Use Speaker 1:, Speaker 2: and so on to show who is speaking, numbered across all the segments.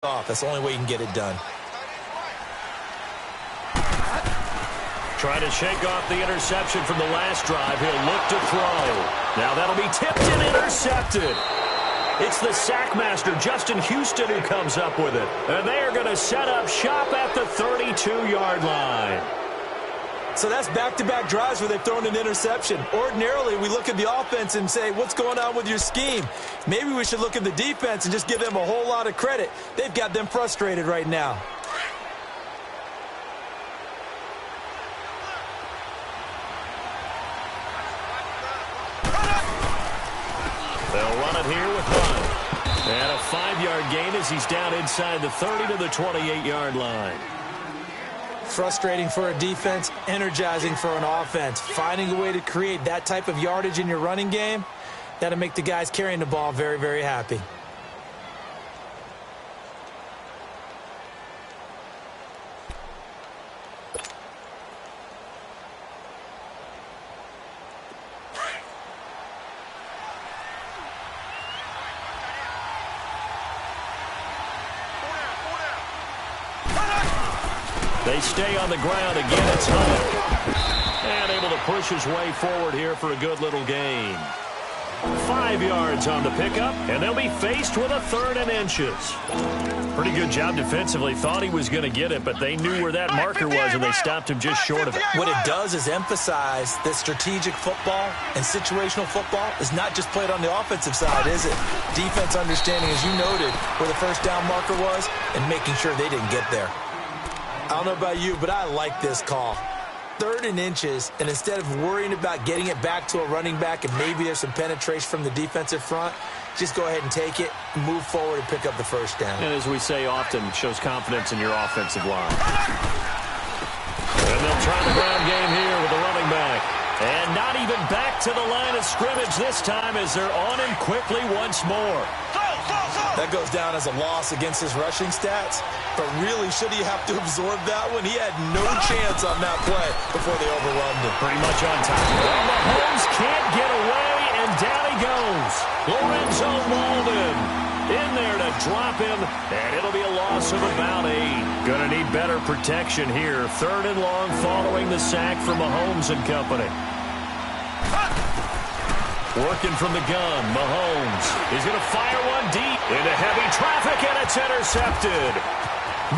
Speaker 1: off. That's the only way you can get it done.
Speaker 2: Trying to shake off the interception from the last drive. He'll look to throw. Now that'll be tipped and intercepted. It's the sackmaster, Justin Houston, who comes up with it. And they are going to set up shop at the 32-yard line.
Speaker 1: So that's back-to-back drives where they've thrown an interception. Ordinarily, we look at the offense and say, what's going on with your scheme? Maybe we should look at the defense and just give them a whole lot of credit. They've got them frustrated right now.
Speaker 2: They'll run it here with one. And a 5-yard gain as he's down inside the 30 to the 28-yard line.
Speaker 1: Frustrating for a defense, energizing for an offense. Finding a way to create that type of yardage in your running game, that'll make the guys carrying the ball very, very happy.
Speaker 2: They stay on the ground again. It's Hunt. And able to push his way forward here for a good little gain. 5 yards on the pickup, and they'll be faced with a 3rd and inches. Pretty good job defensively. Thought he was going to get it, but they knew where that marker was, and they stopped him just short of it.
Speaker 1: What it does is emphasize that strategic football and situational football is not just played on the offensive side, is it? Defense understanding, as you noted, where the first down marker was and making sure they didn't get there. I don't know about you, but I like this call. 3rd and inches, and instead of worrying about getting it back to a running back and maybe there's some penetration from the defensive front, just go ahead and take it, move forward, and pick up the first down.
Speaker 2: And as we say often, shows confidence in your offensive line. And they'll try the ground game here with the running back. And not even back to the line of scrimmage this time as they're on him quickly once more.
Speaker 1: That goes down as a loss against his rushing stats. But really, should he have to absorb that one? He had no chance on that play before they overwhelmed him.
Speaker 2: Pretty much on time. Well, Mahomes can't get away, and down he goes. Lorenzo Walden in there to drop him, and it'll be a loss of about 8. Gonna need better protection here. 3rd and long following the sack from Mahomes and company. Working from the gun, Mahomes is going to fire one deep into heavy traffic, and it's intercepted.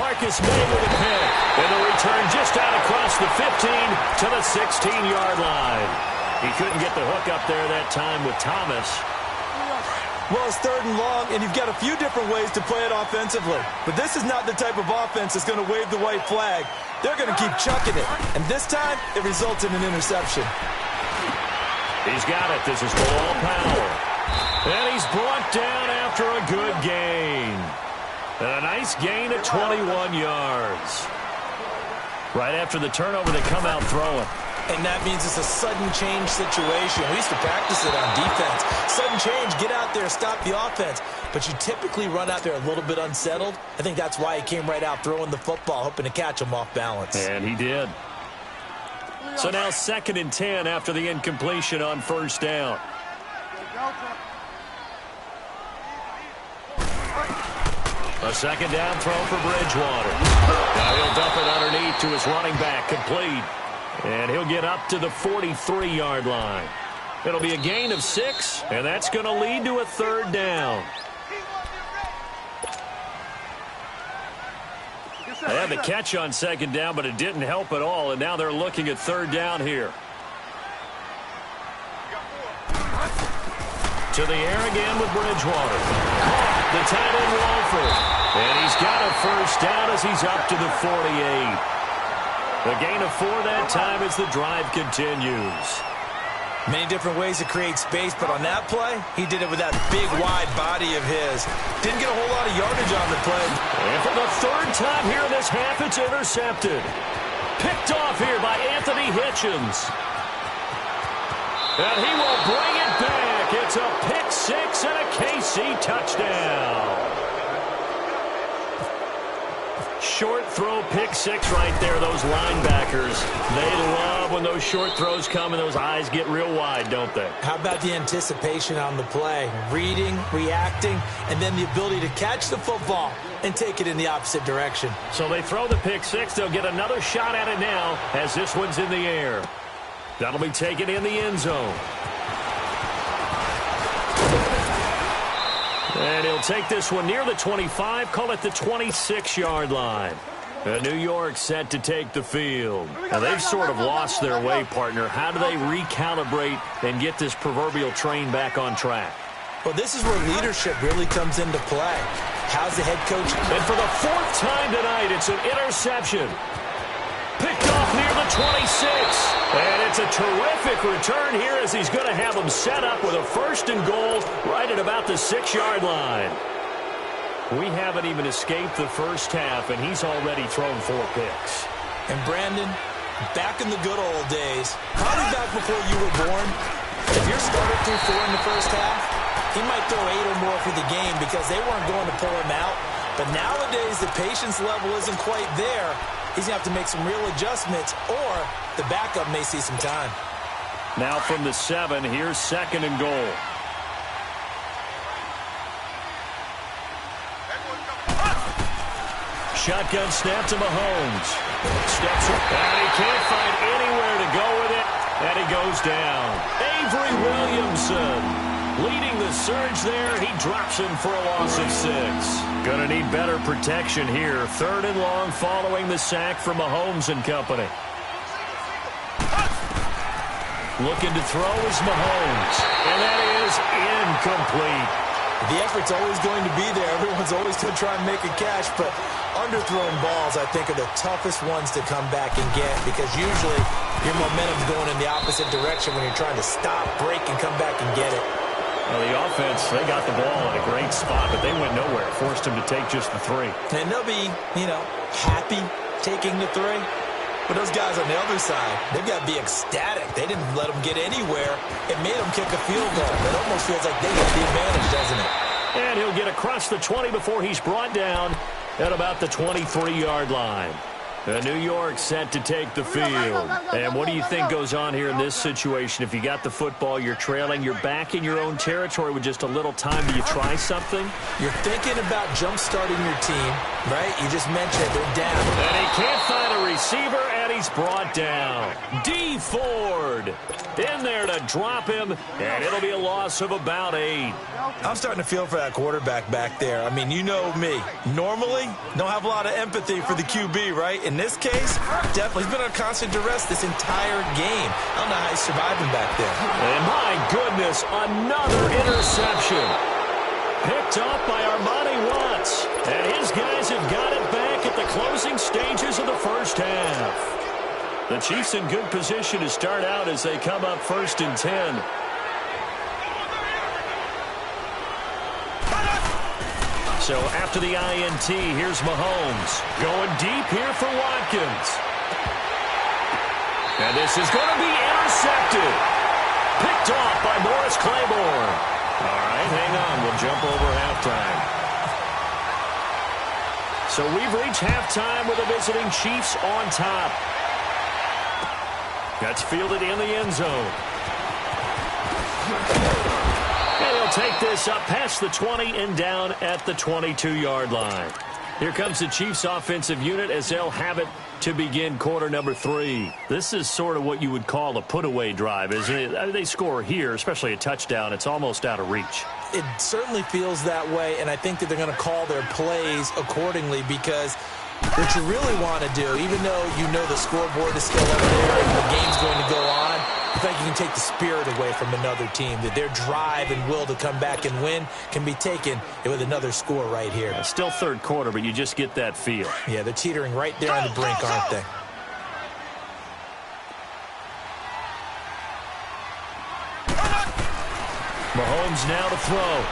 Speaker 2: Marcus May with a pick, and the return just out across the 15 to the 16-yard line. He couldn't get the hook up there that time with Thomas.
Speaker 1: Well, it's 3rd and long, and you've got a few different ways to play it offensively. But this is not the type of offense that's going to wave the white flag. They're going to keep chucking it. And this time, it results in an interception.
Speaker 2: He's got it. This is Bilal Powell. And he's brought down after a good gain. And a nice gain of 21 yards. Right after the turnover, they come out throwing.
Speaker 1: And that means it's a sudden change situation. We used to practice it on defense. Sudden change, get out there, stop the offense. But you typically run out there a little bit unsettled. I think that's why he came right out throwing the football, hoping to catch him off balance.
Speaker 2: And he did. So now 2nd and 10 after the incompletion on 1st down. A 2nd down throw for Bridgewater. Now he'll dump it underneath to his running back, complete. And he'll get up to the 43-yard line. It'll be a gain of 6, and that's going to lead to a 3rd down. They had the catch on 2nd down, but it didn't help at all, and now they're looking at 3rd down here. To the air again with Bridgewater. The tight end Walford. And he's got a 1st down as he's up to the 48. The gain of 4 that time as the drive continues.
Speaker 1: Many different ways to create space, but on that play, he did it with that big, wide body of his. Didn't get a whole lot of yardage on the play.
Speaker 2: And for the 3rd time here in this half, it's intercepted. Picked off here by Anthony Hitchens. And he will bring it back. It's a pick 6 and a KC touchdown. Short throw, pick six right there. Those linebackers, they love when those short throws come and those eyes get real wide, don't they?
Speaker 1: How about the anticipation on the play? Reading, reacting, and then the ability to catch the football and take it in the opposite direction.
Speaker 2: So they throw the pick six. They'll get another shot at it now as this one's in the air. That'll be taken in the end zone. And he'll take this one near the 25, call it the 26-yard line. New York set to take the field. Now, they've sort of lost their way, partner. How do they recalibrate and get this proverbial train back on track?
Speaker 1: Well, this is where leadership really comes into play. How's the head coach?
Speaker 2: And for the fourth time tonight, it's an interception. Picked off near the 26. And it's a terrific return here as he's going to have them set up with a 1st and goal right at about the 6-yard line. We haven't even escaped the first half, and he's already thrown 4 picks.
Speaker 1: And Brandon, back in the good old days, probably back before you were born, if your starter threw 4 in the first half, he might throw 8 or more for the game because they weren't going to pull him out. But nowadays, the patience level isn't quite there. He's going to have to make some real adjustments, or the backup may see some time.
Speaker 2: Now from the 7, here's 2nd and goal. Shotgun snap to Mahomes. Steps up, and he can't find anywhere to go with it, and he goes down. Avery Williamson leading the surge there. He drops him for a loss of 6. Gonna need better protection here. 3rd and long following the sack from Mahomes and company. Looking to throw is Mahomes, and that is incomplete.
Speaker 1: The effort's always going to be there. Everyone's always going to try and make a catch, but underthrown balls, I think, are the toughest ones to come back and get because usually your momentum's going in the opposite direction when you're trying to stop, break, and come back and get it.
Speaker 2: Well, the offense, they got the ball in a great spot, but they went nowhere. Forced him to take just the 3.
Speaker 1: And they'll be, happy taking the 3. But those guys on the other side, they've got to be ecstatic. They didn't let them get anywhere. It made them kick a field goal. It almost feels like they got the advantage, doesn't it?
Speaker 2: And he'll get across the 20 before he's brought down at about the 23-yard line. New York set to take the field. And what do you think goes on here in this situation? If you got the football, you're trailing, you're back in your own territory with just a little time. Do you try something?
Speaker 1: You're thinking about jump-starting your team, right? You just mentioned they're down.
Speaker 2: And he can't find a receiver, and he's brought down. D. Ford in there to drop him, and it'll be a loss of about 8.
Speaker 1: I'm starting to feel for that quarterback back there. I mean, you know me. Normally, don't have a lot of empathy for the QB, right? In this case, definitely. He's been on constant duress this entire game. I don't know how he's surviving back there.
Speaker 2: And my goodness, another interception. Picked off by Armani Watts. And his guys have got it back at the closing stages of the first half. The Chiefs in good position to start out as they come up 1st and 10. So after the INT, here's Mahomes. Going deep here for Watkins. And this is going to be intercepted. Picked off by Morris Claiborne. All right, hang on. We'll jump over halftime. So we've reached halftime with the visiting Chiefs on top. That's fielded in the end zone. And he'll take this up past the 20 and down at the 22-yard line. Here comes the Chiefs offensive unit as they'll have it to begin quarter number 3. This is sort of what you would call a put-away drive, isn't it? I mean, they score here, especially a touchdown. It's almost out of reach.
Speaker 1: It certainly feels that way, and I think that they're going to call their plays accordingly because what you really want to do, even though you know the scoreboard is still up there and the game's going to go on, I think you can take the spirit away from another team, that their drive and will to come back and win can be taken with another score right here.
Speaker 2: It's still third quarter, but you just get that feel.
Speaker 1: Yeah, they're teetering right there on the brink, aren't they?
Speaker 2: Mahomes now to throw.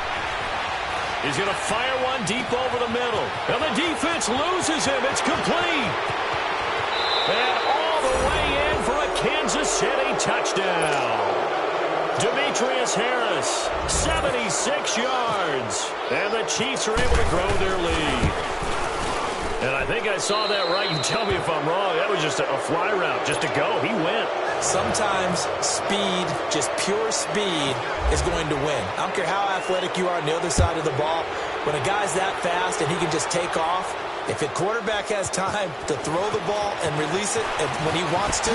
Speaker 2: He's going to fire one deep over the middle. And the defense loses him. It's complete. And all the way in for a Kansas City touchdown. Demetrius Harris, 76 yards. And the Chiefs are able to grow their lead. And I think think I saw that right. You tell me if I'm wrong. That was just a fly route, just to go. He went.
Speaker 1: Sometimes speed, just pure speed, is going to win. I don't care how athletic you are on the other side of the ball. When a guy's that fast and he can just take off, if a quarterback has time to throw the ball and release it when he wants to,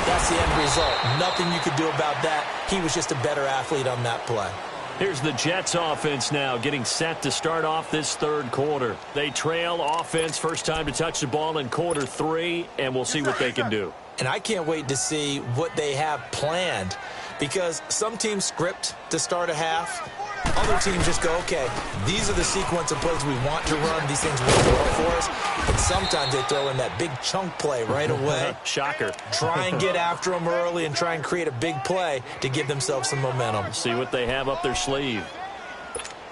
Speaker 1: that's the end result. Nothing you could do about that. He was just a better athlete on that play.
Speaker 2: Here's the Jets offense now getting set to start off this third quarter. They trail offense, first time to touch the ball in quarter 3, and we'll see what they can do.
Speaker 1: And I can't wait to see what they have planned, because some teams script to start a half. Other teams just go, okay, these are the sequence of plays we want to run. These things work well for us. And sometimes they throw in that big chunk play right away.
Speaker 2: Shocker.
Speaker 1: Try and get after them early and try and create a big play to give themselves some momentum.
Speaker 2: See what they have up their sleeve.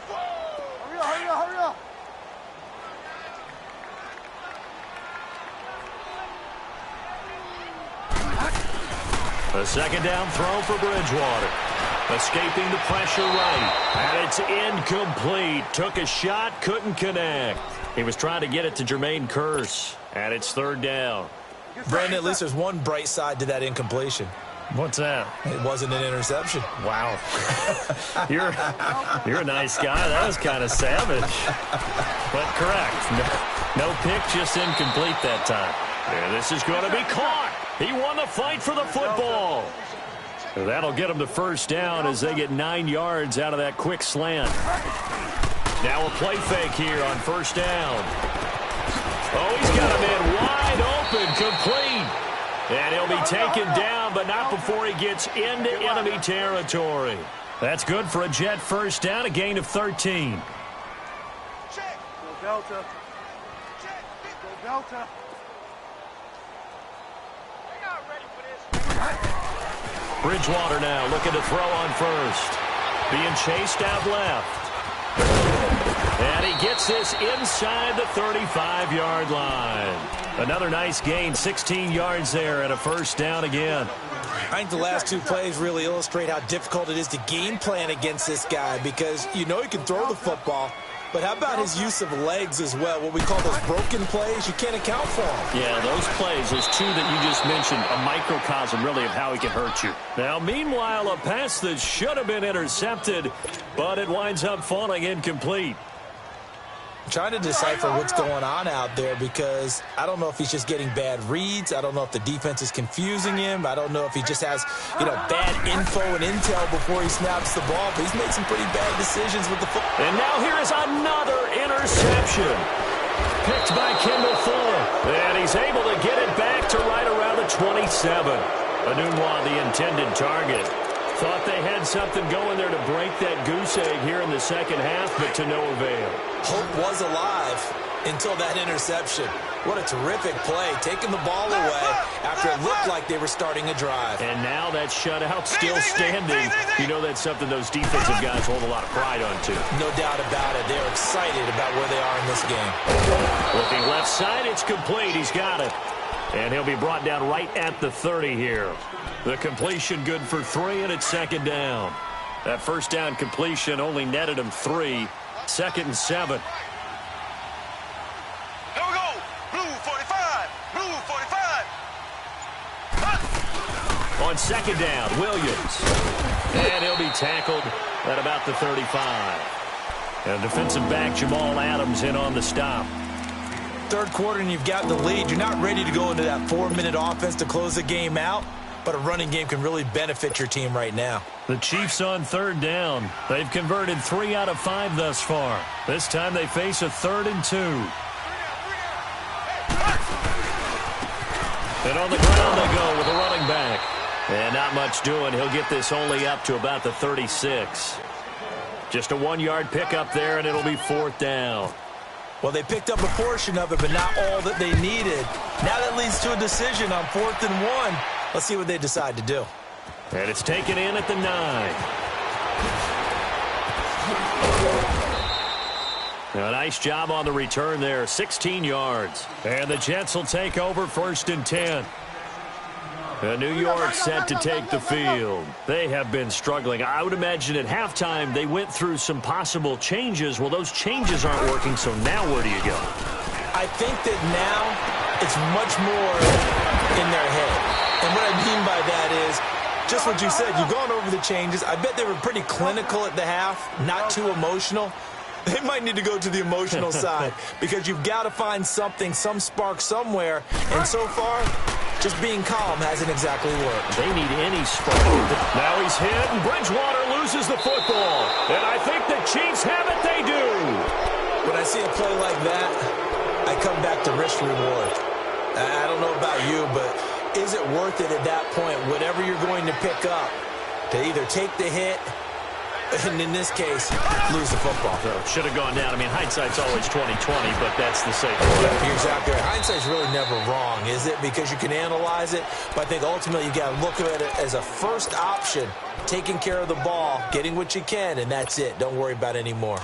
Speaker 3: Hurry up.
Speaker 2: A second down throw for Bridgewater. Escaping the pressure right. And it's incomplete. Took a shot, couldn't connect. He was trying to get it to Jermaine Kearse. And it's third down.
Speaker 1: Brandon, at least there's one bright side to that incompletion.
Speaker 2: What's that?
Speaker 1: It wasn't an interception.
Speaker 2: Wow. You're a nice guy. That was kind of savage. But correct. No pick, just incomplete that time. And this is going to be caught. He won the fight for the football. That'll get him to first down as they get 9 yards out of that quick slant. Now a play fake here on first down. Oh, he's got him in wide open, complete. And he'll be taken down, but not before he gets into enemy territory. That's good for a Jet first down, a gain of 13.
Speaker 3: Check. Go Delta. Check. Go Delta. They're not ready for this.
Speaker 2: Bridgewater now looking to throw on first. Being chased out left. And he gets this inside the 35-yard line. Another nice gain, 16 yards there, and a first down again.
Speaker 1: I think the last 2 plays really illustrate how difficult it is to game plan against this guy, because you know he can throw the football, but how about his use of legs as well? What we call those broken plays, you can't account for them.
Speaker 2: Yeah, those plays, those 2 that you just mentioned, a microcosm really of how he can hurt you. Now, meanwhile, a pass that should have been intercepted, but it winds up falling incomplete.
Speaker 1: I'm trying to decipher what's going on out there, because I don't know if he's just getting bad reads. I don't know if the defense is confusing him. I don't know if he just has, bad info and intel before he snaps the ball. But he's made some pretty bad decisions with the football.
Speaker 2: And now here is another interception. Picked by Kendall Fuller. And he's able to get it back to right around the 27. Anunwa, the intended target. Thought they had something going there to break that goose egg here in the second half, but to no avail.
Speaker 1: Hope was alive until that interception. What a terrific play, taking the ball away after it looked like they were starting a drive.
Speaker 2: And now that shutout still standing. You know that's something those defensive guys hold a lot of pride on, too.
Speaker 1: No doubt about it. They're excited about where they are in this game.
Speaker 2: Looking left side, it's complete. He's got it. And he'll be brought down right at the 30 here. The completion good for 3, and it's second down. That first down completion only netted him 3. Second and 7.
Speaker 3: Here we go. Blue 45. Blue 45.
Speaker 2: On second down, Williams. And he'll be tackled at about the 35. And defensive back Jamal Adams in on the stop.
Speaker 1: Third quarter and you've got the lead. You're not ready to go into that 4-minute offense to close the game out, but a running game can really benefit your team right now.
Speaker 2: The Chiefs on third down. They've converted 3 out of 5 thus far. This time they face a 3rd and 2. And on the ground they go with a running back. And not much doing. He'll get this only up to about the 36. Just a 1-yard pickup there, and it'll be 4th down.
Speaker 1: Well, they picked up a portion of it, but not all that they needed. Now that leads to a decision on 4th and 1. Let's see what they decide to do.
Speaker 2: And it's taken in at the 9. A nice job on the return there, 16 yards. And the Jets will take over 1st and 10. And New York set to take the field. They have been struggling. I would imagine at halftime they went through some possible changes. Well, those changes aren't working, so now where do you go?
Speaker 1: I I think that now it's much more in their head. And what I mean by that is just what you said. You've gone over the changes. I bet they were pretty clinical at the half, not too emotional. They might need to go to the emotional side because you've got to find something, some spark somewhere. And so far, just being calm hasn't exactly worked.
Speaker 2: They need any spark. Now he's hit, and Bridgewater loses the football. And I think the Chiefs have it. They do.
Speaker 1: When I see a play like that, I come back to risk reward. I don't know about you, but is it worth it at that point, whatever you're going to pick up, to either take the hit, and in this case, lose the football?
Speaker 2: So should have gone down. I mean, hindsight's always 20/20, but that's the safe way.
Speaker 1: You're exactly right. Hindsight's really never wrong, is it? Because you can analyze it, but I think ultimately you got to look at it as a first option, taking care of the ball, getting what you can, and that's it. Don't worry about any more.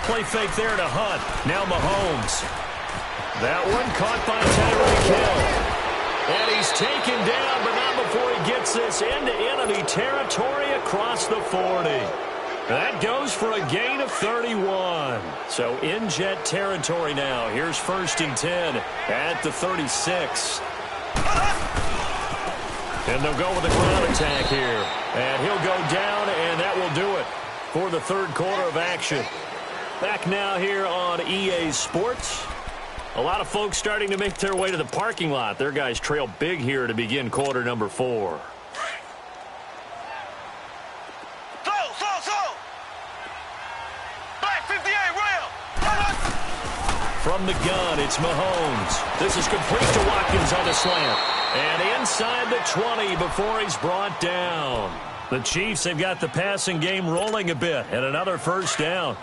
Speaker 2: Play fake there to Hunt. Now Mahomes. That one caught by Tyreek Hill. And he's taken down, but not before he gets this into enemy territory across the 40. That goes for a gain of 31. So in Jet territory now. Here's 1st and 10 at the 36. And they'll go with a ground attack here. And he'll go down, and that will do it for the third quarter of action. Back now here on EA Sports. A lot of folks starting to make their way to the parking lot. Their guys trail big here to begin quarter number 4.
Speaker 3: Black 58, Will.
Speaker 2: From the gun, it's Mahomes. This is complete to Watkins on the slant. And inside the 20 before he's brought down. The Chiefs have got the passing game rolling a bit. And another first down.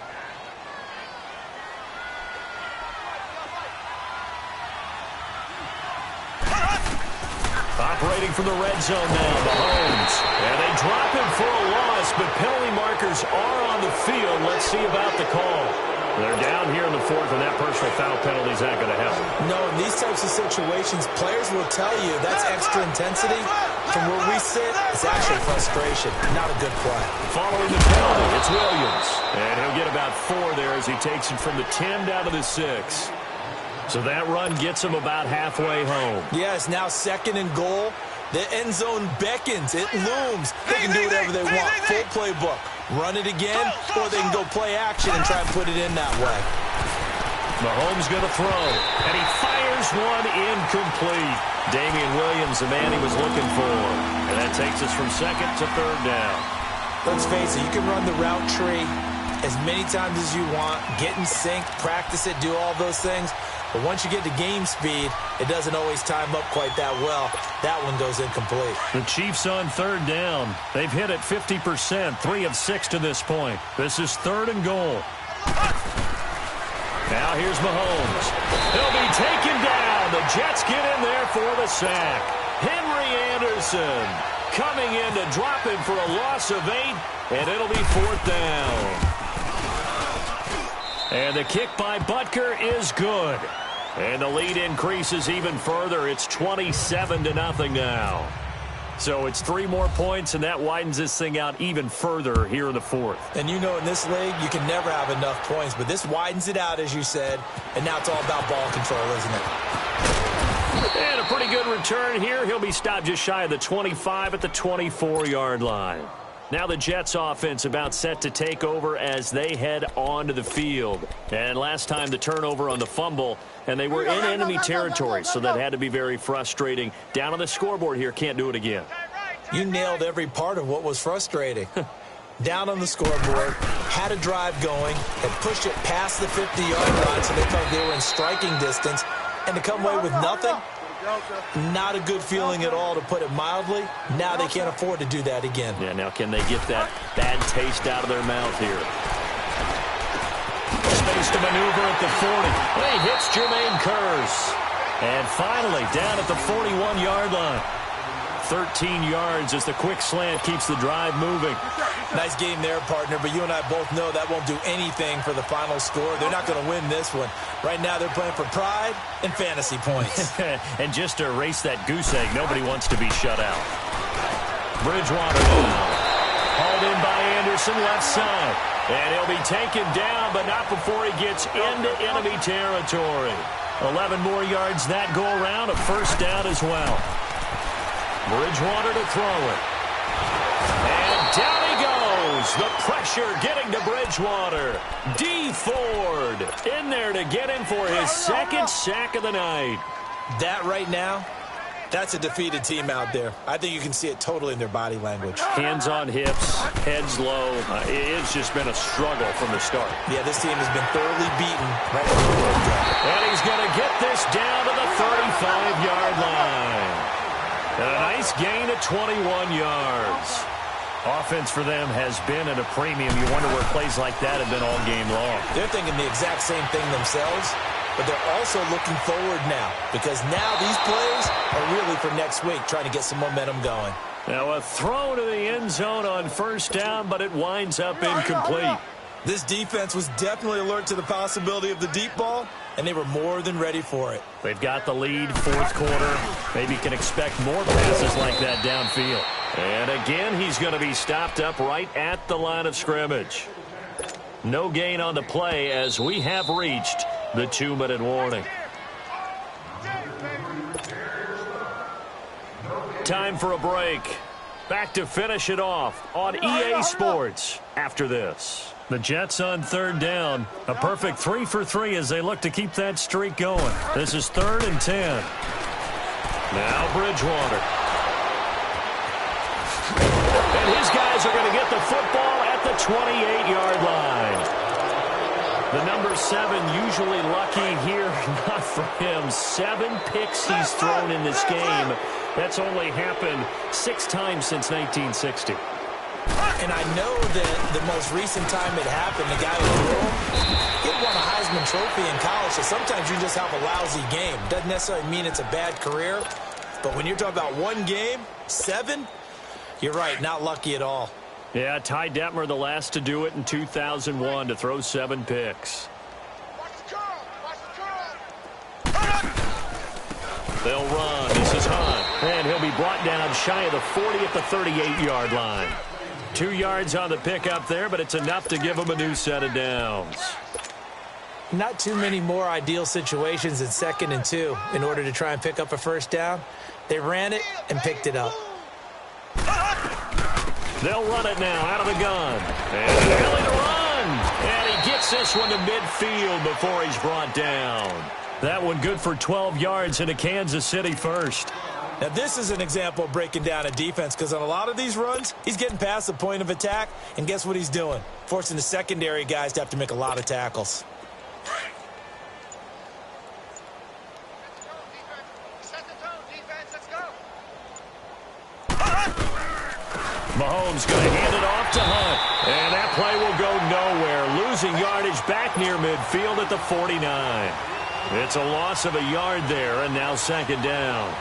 Speaker 2: Operating from the red zone now, Mahomes. And they drop him for a loss, but penalty markers are on the field. Let's see about the call. They're down here in the 4th, and that personal foul penalty is not going to help.
Speaker 1: No, in these types of situations, players will tell you that's extra intensity. From where we sit, it's actually frustration. Not a good play.
Speaker 2: Following the penalty, it's Williams. And he'll get about 4 there as he takes it from the 10 down to the 6. So that run gets him about halfway home.
Speaker 1: Yes, now 2nd and goal. The end zone beckons. It looms. They can do whatever they want. Full playbook. Run it again, or they can go play action and try and put it in that way.
Speaker 2: Mahomes going to throw, and he fires one incomplete. Damian Williams, the man he was looking for. And that takes us from 2nd to 3rd down.
Speaker 1: Let's face it, you can run the route tree as many times as you want, get in sync, practice it, do all those things. But once you get to game speed, it doesn't always time up quite that well. That one goes incomplete.
Speaker 2: The Chiefs on 3rd down. They've hit it 50%, 3 of 6 to this point. This is 3rd and goal. Now here's Mahomes. He'll be taken down. The Jets get in there for the sack. Henry Anderson coming in to drop him for a loss of 8, and it'll be 4th down. And the kick by Butker is good. And the lead increases even further. It's 27-0 now. So it's 3 more points, and that widens this thing out even further here in the 4th.
Speaker 1: And you know in this league, you can never have enough points, but this widens it out, as you said, and now it's all about ball control, isn't it?
Speaker 2: And a pretty good return here. He'll be stopped just shy of the 25 at the 24-yard line. Now the Jets offense about set to take over as they head onto the field. And last time the turnover on the fumble, and they were in enemy territory, so that had to be very frustrating. Down on the scoreboard here, can't do it again.
Speaker 1: You nailed every part of what was frustrating. Down on the scoreboard, had a drive going, had pushed it past the 50-yard line so they felt they were in striking distance, and to come away with nothing, not a good feeling at all, to put it mildly. Now they can't afford to do that again.
Speaker 2: Yeah, now can they get that bad taste out of their mouth here? Space to maneuver at the 40. He hits Jermaine Kearse. And finally, down at the 41-yard line. 13 yards as the quick slant keeps the drive moving.
Speaker 1: Nice game there, partner, but you and I both know that won't do anything for the final score. They're not going to win this one. Right now they're playing for pride and fantasy points.
Speaker 2: And just to erase that goose egg, nobody wants to be shut out. Bridgewater now. Hauled in by Anderson, left side. And he'll be taken down, but not before he gets into enemy territory. 11 more yards that go around, a first down as well. Bridgewater to throw it. And down he goes. The pressure getting to Bridgewater. D. Ford in there to get him for his second sack of the night.
Speaker 1: That right now, that's a defeated team out there. I think you can see it totally in their body language.
Speaker 2: Hands on hips, heads low. It's just been a struggle from the start.
Speaker 1: Yeah, this team has been thoroughly beaten right from the get-go.
Speaker 2: And he's going to get this down to the 35-yard line. A nice gain of 21 yards. Offense for them has been at a premium. You wonder where plays like that have been all game long.
Speaker 1: They're thinking the exact same thing themselves, but they're also looking forward now because now these plays are really for next week, trying to get some momentum going.
Speaker 2: Now a throw to the end zone on first down, but it winds up incomplete.
Speaker 1: This defense was definitely alert to the possibility of the deep ball, and they were more than ready for it.
Speaker 2: They've got the lead, fourth quarter. Maybe can expect more passes like that downfield. And again, he's going to be stopped up right at the line of scrimmage. No gain on the play as we have reached the 2-minute warning. Time for a break. Back to finish it off on EA Sports after this. The Jets on third down. A perfect 3 for 3 as they look to keep that streak going. This is 3rd and 10. Now Bridgewater. And his guys are going to get the football at the 28-yard line. The number 7 usually lucky here. Not for him. 7 picks he's thrown in this game. That's only happened 6 times since 1960.
Speaker 1: And I know that the most recent time it happened, the guy who threw him, he won a Heisman Trophy in college, so sometimes you just have a lousy game. Doesn't necessarily mean it's a bad career, but when you're talking about one game, 7, you're right, not lucky at all.
Speaker 2: Yeah, Ty Detmer, the last to do it in 2001, to throw 7 picks.
Speaker 3: Watch the curl. Watch the curl.
Speaker 2: They'll run. This is Hunt. And he'll be brought down shy of the 40 at the 38-yard line. 2 yards on the pickup there, but it's enough to give him a new set of downs.
Speaker 1: Not too many more ideal situations than 2nd and 2 in order to try and pick up a first down. They ran it and picked it up.
Speaker 2: They'll run it now out of the gun. And an alley to run. And he gets this one to midfield before he's brought down. That one good for 12 yards into Kansas City first.
Speaker 1: Now, this is an example of breaking down a defense because on a lot of these runs, he's getting past the point of attack, and guess what he's doing? Forcing the secondary guys to have to make a lot of tackles.
Speaker 3: Set the tone, defense. Let's go.
Speaker 2: Mahomes going to hand it off to Hunt. And that play will go nowhere. Losing yardage back near midfield at the 49. It's a loss of a yard there, and now 2nd down.